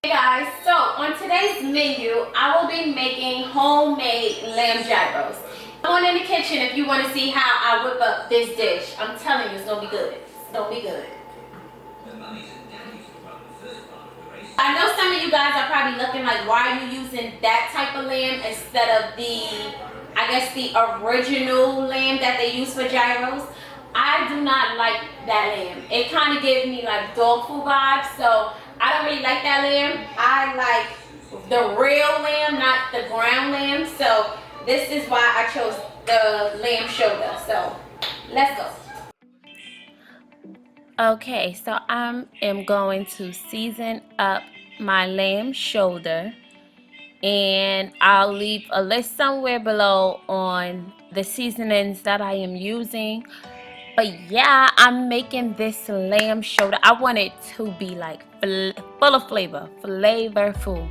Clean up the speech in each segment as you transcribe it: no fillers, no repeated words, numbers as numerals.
Hey guys, so on today's menu, I will be making homemade lamb gyros. Come on in the kitchen if you want to see how I whip up this dish. I'm telling you, it's going to be good. It's going to be good. I know some of you guys are probably looking like, why are you using that type of lamb instead of the original lamb that they use for gyros? I do not like that lamb. It kind of gives me like dog food vibes, so I don't really like that lamb. I like the real lamb, not the ground lamb. So this is why I chose the lamb shoulder. So let's go. Okay, so I am going to season up my lamb shoulder, and I'll leave a list somewhere below on the seasonings that I am using. But yeah, I'm making this lamb shoulder. I want it to be like full of flavorful,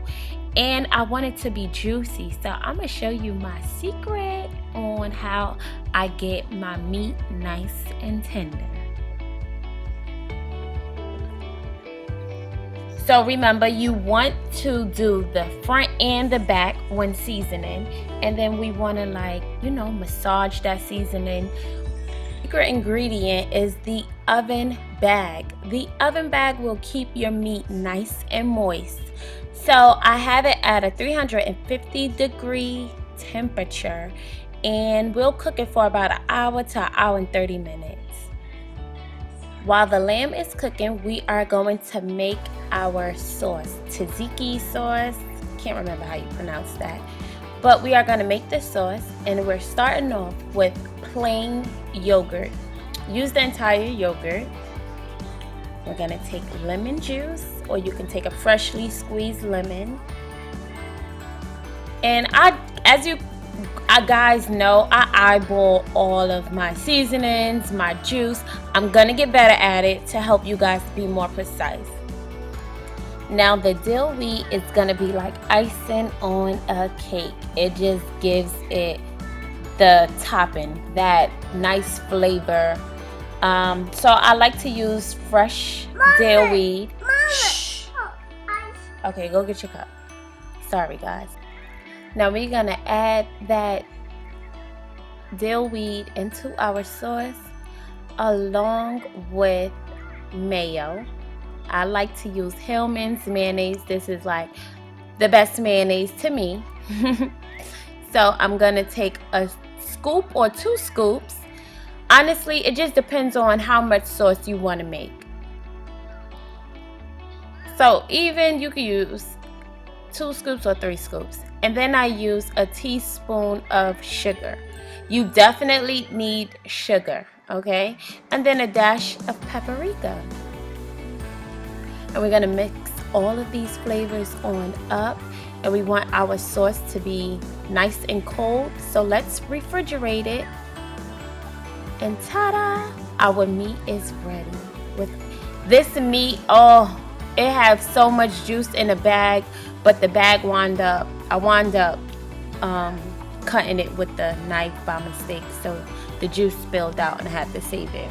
and I want it to be juicy. So I'm gonna show you my secret on how I get my meat nice and tender. So remember, you want to do the front and the back when seasoning, and then we want to massage that seasoning. Secret ingredient is the oven bag. The oven bag will keep your meat nice and moist. So I have it at a 350-degree temperature, and we'll cook it for about an hour to an hour and 30 minutes. While the lamb is cooking, we are going to make our sauce. Tzatziki sauce. Can't remember how you pronounce that. But we are going to make this sauce, and we're starting off with plain yogurt. Use the entire yogurt. We're going to take lemon juice, or you can take a freshly squeezed lemon. And as you guys know, I eyeball all of my seasonings, my juice. I'm going to get better at it to help you guys be more precise. Now the dill wheat is going to be like icing on a cake. It just gives it the topping, that nice flavor. So I like to use fresh dill wheat. Shh. Okay, go get your cup. Sorry guys. Now we're going to add that dill wheat into our sauce along with mayo. I like to use Hellmann's mayonnaise. This is like the best mayonnaise to me. So I'm going to take a scoop or 2 scoops. Honestly, it just depends on how much sauce you want to make. So even you can use 2 scoops or 3 scoops. And then I use a teaspoon of sugar. You definitely need sugar, okay? And then a dash of paprika. And we're going to mix all of these flavors on up. And we want our sauce to be nice and cold. So let's refrigerate it. And ta-da! Our meat is ready. With this meat, it has so much juice in the bag. But the bag I wound up cutting it with the knife by mistake. So the juice spilled out and I had to save it.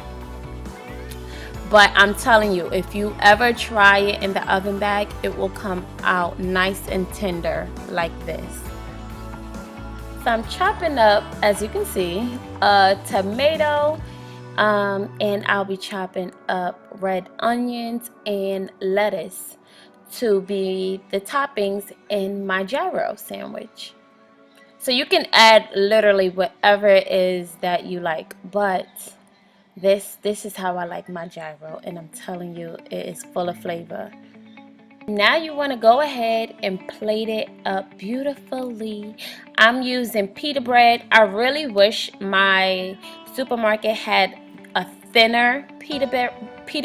But I'm telling you, if you ever try it in the oven bag, it will come out nice and tender like this. So I'm chopping up, as you can see, a tomato, and I'll be chopping up red onions and lettuce to be the toppings in my gyro sandwich. So you can add literally whatever it is that you like, but this is how I like my gyro, and I'm telling you, it is full of flavor. Now you want to go ahead and plate it up beautifully. I'm using pita bread. I really wish my supermarket had a thinner pita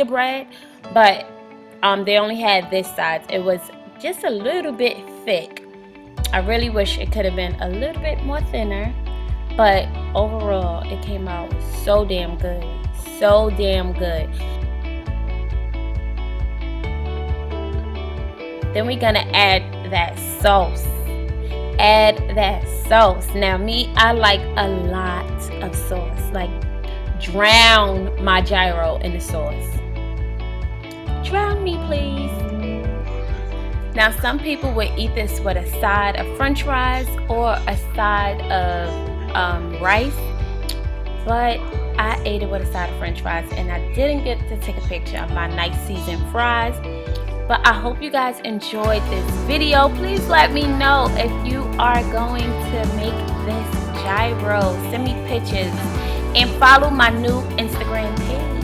bread, but they only had this size. It was just a little bit thick. I really wish it could have been a little bit more thinner, but overall it came out so damn good. So damn good. Then we're gonna add that sauce. Now me, I like a lot of sauce. Like, drown my gyro in the sauce. Drown me, please. Now, some people would eat this with a side of french fries or a side of rice, but I ate it with a side of french fries, and I didn't get to take a picture of my nice seasoned fries. But I hope you guys enjoyed this video. Please let me know if you are going to make this gyro. Send me pictures and follow my new Instagram page.